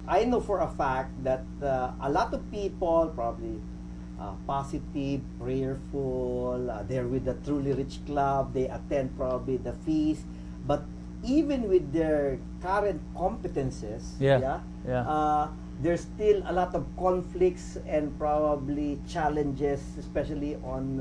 I know for a fact that a lot of people probably positive, prayerful, they're with the Truly Rich Club, they attend probably the feast, but even with their current competences, there's still a lot of conflicts and probably challenges, especially on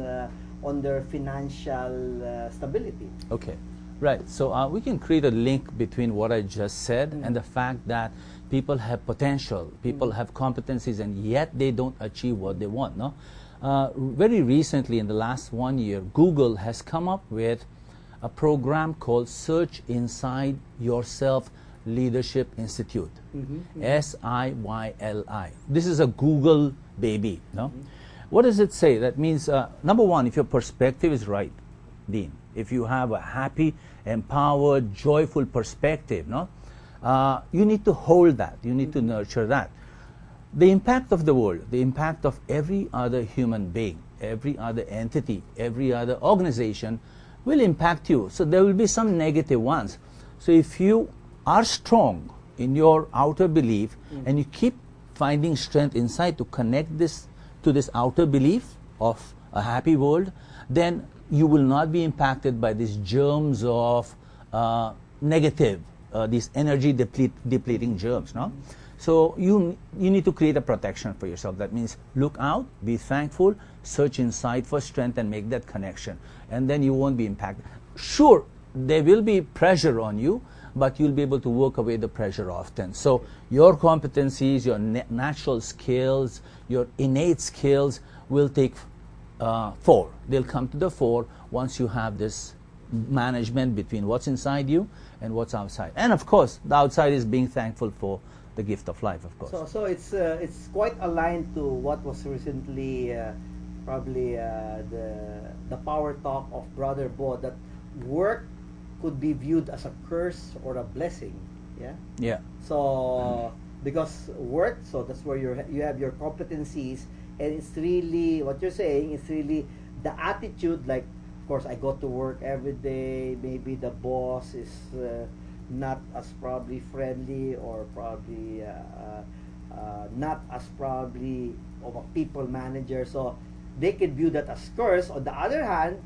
their financial stability. Okay, right. So we can create a link between what I just said and the fact that people have potential, people have competencies, and yet they don't achieve what they want. No, very recently, in the last 1 year, Google has come up with a program called Search Inside Yourself Leadership Institute, SIYLI. This is a Google baby. No, what does it say? That means number one, if your perspective is right, Dean, if you have a happy, empowered, joyful perspective, no. You need to hold that. You need to nurture that. The impact of the world, the impact of every other human being, every other entity, every other organization will impact you. So there will be some negative ones. So if you are strong in your outer belief and you keep finding strength inside to connect this to this outer belief of a happy world, then you will not be impacted by these germs of negative, these energy depleting germs, no? So you need to create a protection for yourself. That means look out, be thankful, search inside for strength and make that connection. And then you won't be impacted. Sure, there will be pressure on you, but you'll be able to work away the pressure often. So your competencies, your natural skills, your innate skills will take fore. They'll come to the fore once you have this management between what's inside you and what's outside. And of course, the outside is being thankful for the gift of life, of course. So it's quite aligned to what was recently probably the power talk of Brother Bo, that work could be viewed as a curse or a blessing. Yeah. Yeah. So because work, so that's where you have your competencies, and it's really what you're saying. It's really the attitude. Like, of course, I go to work every day. Maybe the boss is not as probably friendly, or probably not as probably of a people manager. So they could view that as curse. On the other hand,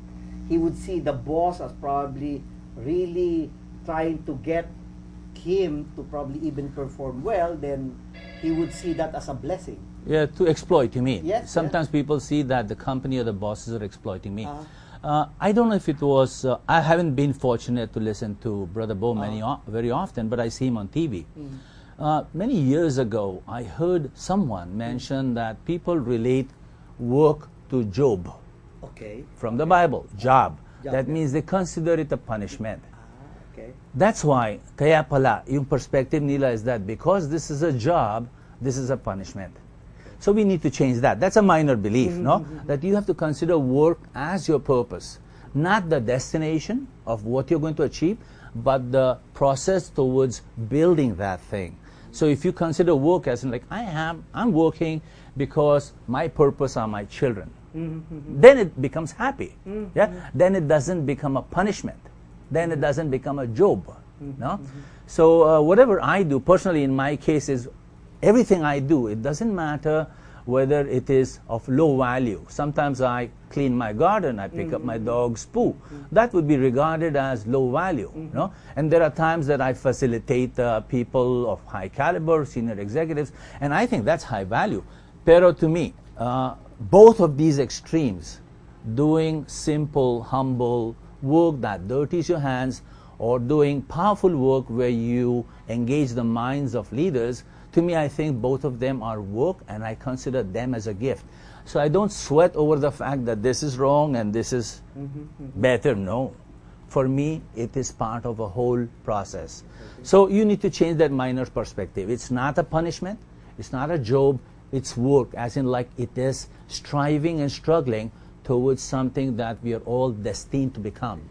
he would see the boss as probably really trying to get him to probably even perform well. Then he would see that as a blessing. Yeah, to exploit, you mean? Yes. Sometimes people see that the company or the bosses are exploiting me. I don't know if it was, I haven't been fortunate to listen to Brother Bo very often, but I see him on TV. Many years ago, I heard someone mention that people relate work to Job. Okay. From the Bible, job. That yeah. means they consider it a punishment. Okay. That's why, kaya pala, yung perspective nila is that because this is a job, this is a punishment. So we need to change that. That's a minor belief, no? That you have to consider work as your purpose, not the destination of what you're going to achieve, but the process towards building that thing. So if you consider work as in like, I'm working because my purpose are my children, then it becomes happy. Yeah? Then it doesn't become a punishment. Then it doesn't become a job. No? So whatever I do, personally in my case, is everything I do, it doesn't matter whether it is of low value. Sometimes I clean my garden, I pick up my dog's poo. That would be regarded as low value. No? And there are times that I facilitate people of high caliber, senior executives, and I think that's high value. Pero to me, both of these extremes, doing simple, humble work that dirties your hands, or doing powerful work where you engage the minds of leaders, to me, I think both of them are work, and I consider them as a gift. So I don't sweat over the fact that this is wrong and this is better. No. For me, it is part of a whole process. So you need to change that minor perspective. It's not a punishment. It's not a job. It's work, as in like it is striving and struggling towards something that we are all destined to become.